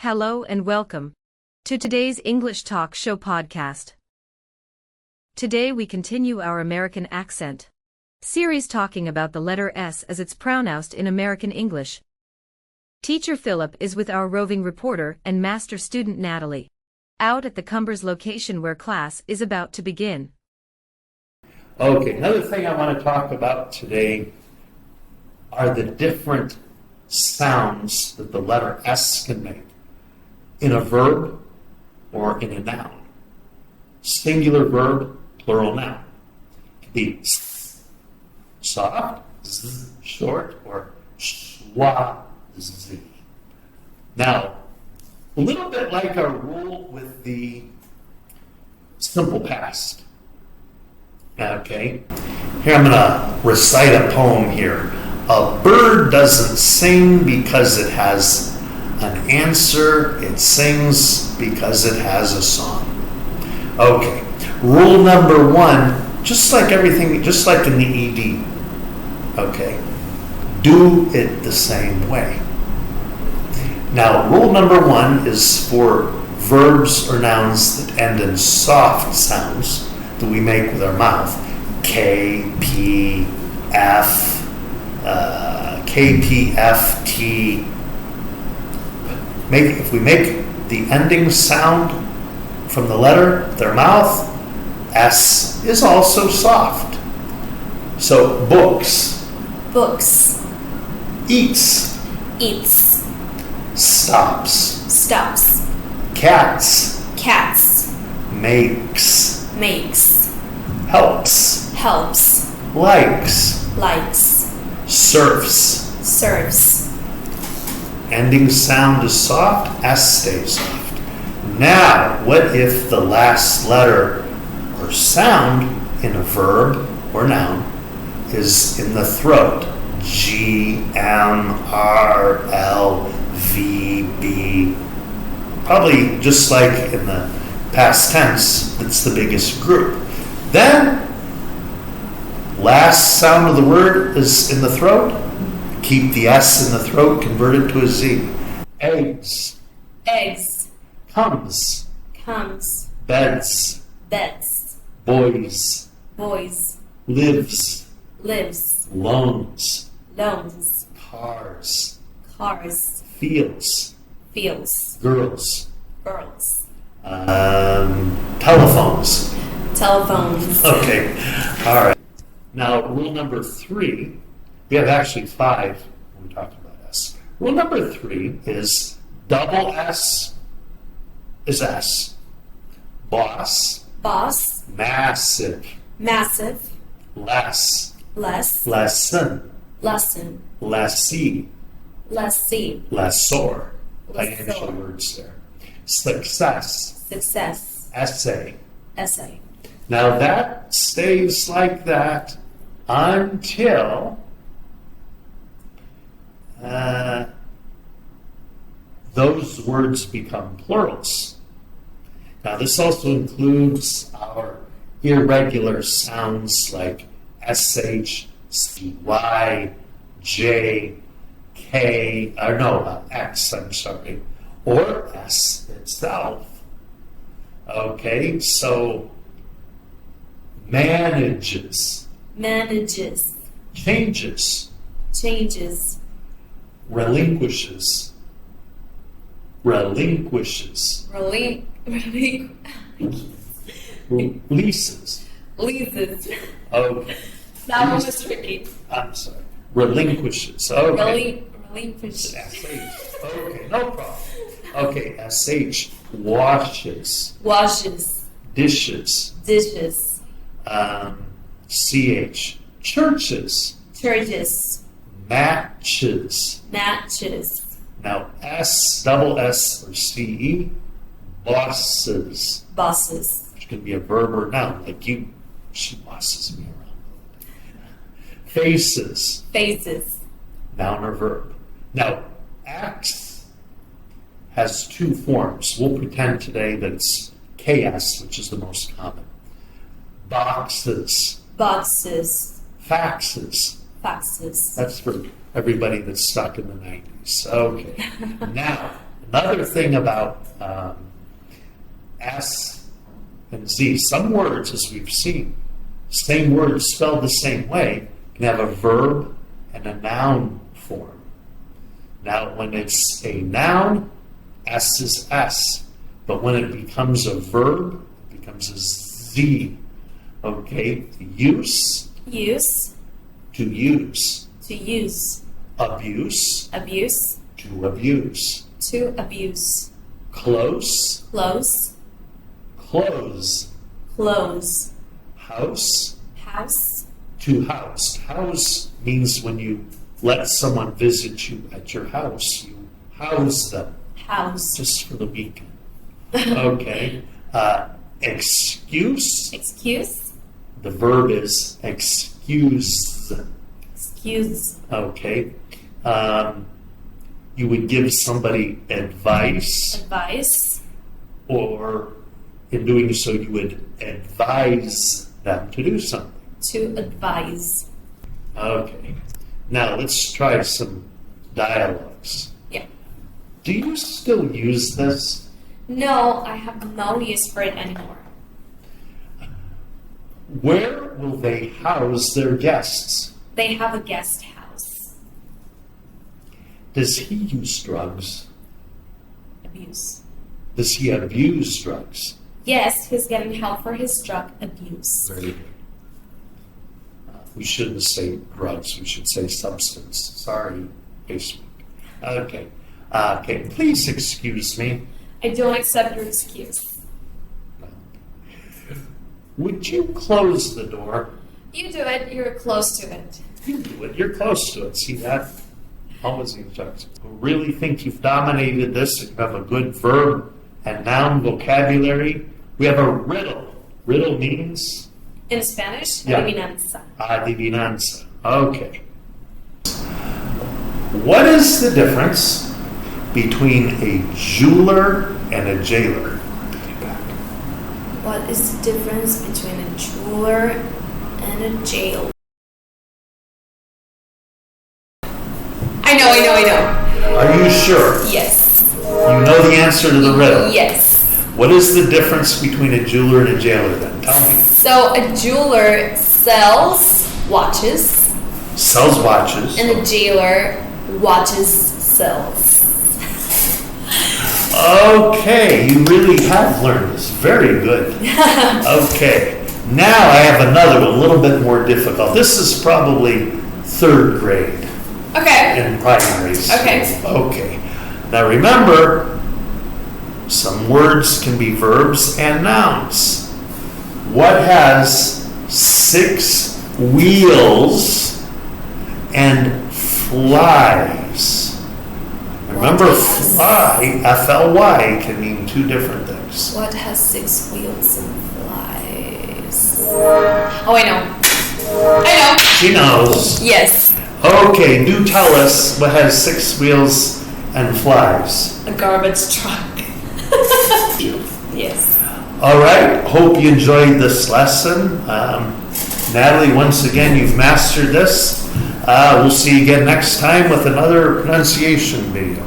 Hello and welcome to today's English Talk Show podcast. Today we continue our American accent series talking about the letter S as it's pronounced in American English. Teacher Philip is with our roving reporter and master student Natalie, out at the Cumbers location where class is about to begin. Okay, another thing I want to talk about today are the different sounds that the letter S can make in a verb or in a noun. Singular verb, plural noun. It could be soft, short, or schwa, z. Now, a little bit like our rule with the simple past. Okay, here I'm going to recite a poem here. A bird doesn't sing because it has an answer. It sings because it has a song. Okay, rule number one, just like everything, just like in the ED, okay, do it the same way. Now, rule number one is for verbs or nouns that end in soft sounds that we make with our mouth. K, P, F, K, P, F, T. If we make the ending sound from the letter, their mouth, S is also soft. So, books. Books. Eats. Eats. Stops. Stops. Cats. Cats. Makes. Makes. Helps. Helps. Likes. Likes. Surfs. Serves. Ending sound is soft, S stays soft. Now, what if the last letter or sound in a verb or noun is in the throat? G, M, R, L, V, B. Probably just like in the past tense, it's the biggest group. Then, last sound of the word is in the throat. Keep the S in the throat, convert it to a Z. Eggs. Eggs. Comes. Comes. Beds. Beds. Boys. Boys. Lives. Lives. Loans. Loans. Cars. Cars. Fields. Fields. Girls. Girls. Telephones. Telephones. Okay, all right. Now, rule number 3, we have actually 5 when we talk about S. Rule number 3 is double S is S. Boss. Boss. Massive. Massive. Less. Less. Lesson. Lesson. Lessee. Lessee. Lessor. Lessor. Financial words there. Success. Success. Essay. Essay. Now that stays like that until those words become plurals. Now this also includes our irregular sounds like SH, CY, J, K, or no, X, I'm sorry, or S itself. Okay, so manages, Manages. changes, Changes. relinquishes, relinquishes, leases. Leases. Okay, That one was tricky. I'm sorry, relinquishes. Okay, Relinquish. SH. Okay, no problem. Okay, SH, washes, Washes. dishes, Dishes. CH, churches, Churches. matches. Matches. Now S, double S or CE, bosses, Bosses. which can be a verb or a noun, like she bosses me around. Faces, Faces. noun or verb. Now, X has 2 forms. We'll pretend today that it's KS, which is the most common. Boxes, Boxes. faxes. Faxes. That's for everybody that's stuck in the 90s. Okay. Now, Another thing about S and Z, some words, as we've seen, same word spelled the same way, can have a verb and a noun form. Now, when it's a noun, S is S. But when it becomes a verb, it becomes a Z. Okay? Use, use, to use. to use, Abuse, abuse, to abuse. to abuse, Close, close, close. close, House, house, to house. House means when you let someone visit you at your house, you house them house, just for the weekend. Okay. Excuse, excuse, the verb is excuse. excuse, Okay. You would give somebody advice, advice, or in doing so, you would advise them to do something. to advise. Okay. Now let's try some dialogues. Yeah. Do you still use this? No, I have no use for it anymore. Where will they house their guests? They have a guest house. Does he use drugs? Abuse. Does he abuse drugs? Yes, he's getting help for his drug abuse. Very good. We shouldn't say drugs. We should say substance. Sorry, Facebook. Okay. Okay. Please excuse me. I don't accept your excuse. Would you close the door? You do it, you're close to it. You do it. You're close to it. See that? Always instructions. Really think you've dominated this and you have a good verb and noun vocabulary? We have a riddle. Riddle means In Spanish, Yeah. adivinanza. adivinanza. Okay. What is the difference between a jeweler and a jailer? What is the difference between a jeweler and a jail? I know. Are you sure? Yes. You know the answer to the riddle? Yes. What is the difference between a jeweler and a jailer then? Tell me. So a jeweler sells watches Sells watches. and a jailer watches sells. Okay, you really have learned this. Very good. Okay, now I have another one, a little bit more difficult. This is probably third grade Okay. in primary school. Okay. Okay. Now remember, some words can be verbs and nouns. What has 6 wheels and flies? Remember, What has- fly, F-L-Y, can mean 2 different things. What has 6 wheels and flies? Oh, I know. She knows. Yes. Okay, do tell us what has 6 wheels and flies. A garbage truck. Yes. All right, hope you enjoyed this lesson. Natalie, once again, you've mastered this. We'll see you again next time with another pronunciation video.